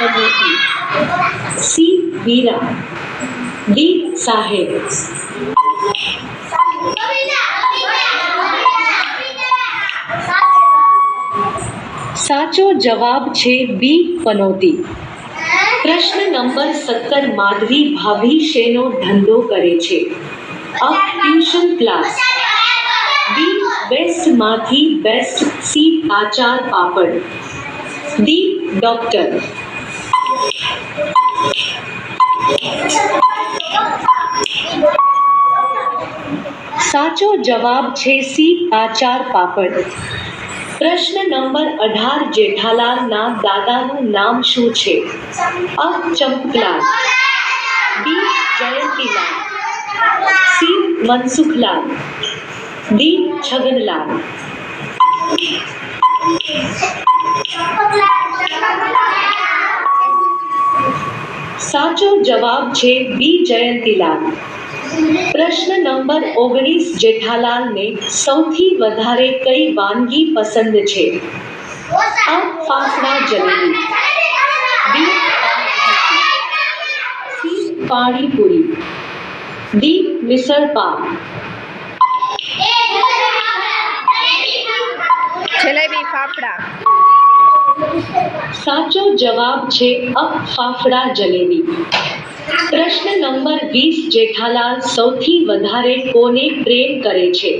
पनोती, सी वीरा, D साहेब। साचो जवाब छे बी पनोती। प्रश्न नंबर 17 माधवी भाभी शेनो धंधो करे छे? अ ट्यूशन क्लास, बी बेस्ट माथी बेस्ट, सी आचार पापड़, डी डॉक्टर। साचो जवाब छे सी आचार पापड़। प्रश्न नंबर 18 जेठालाल ना दादानु नाम शू छे? अ चंपकलाल, बी जयंतीलाल, सी मनसुखलाल, डी छगनलाल। साचो जवाब छे बी जयंतीलाल। प्रश्न नंबर 19 जेठालाल ने सौथी वधारे कई वानगी पसंद छे? अ fafda jalebi, B C panipuri, D misal pav. Jalebi fafda. साचो जवाब छे अ फाफड़ा जलेबी। प्रश्न नंबर 20 जेठालाल सौथी वधारे कोने प्रेम करे छे?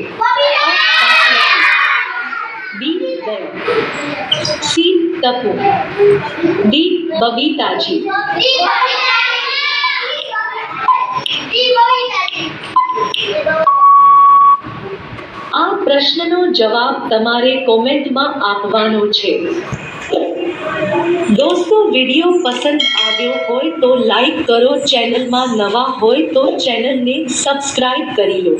बी दया, सी टपू, डी बबीताजी। आ प्रश्ननो जवाब तमारे कोमेंटमां आपवानो छे। दोस्तों विडियो पसंद આવ્યો હોય તો લાઈક કરો, ચેનલમાં નવા હોય તો ચેનલને સબસ્ક્રાઇબ કરી લો।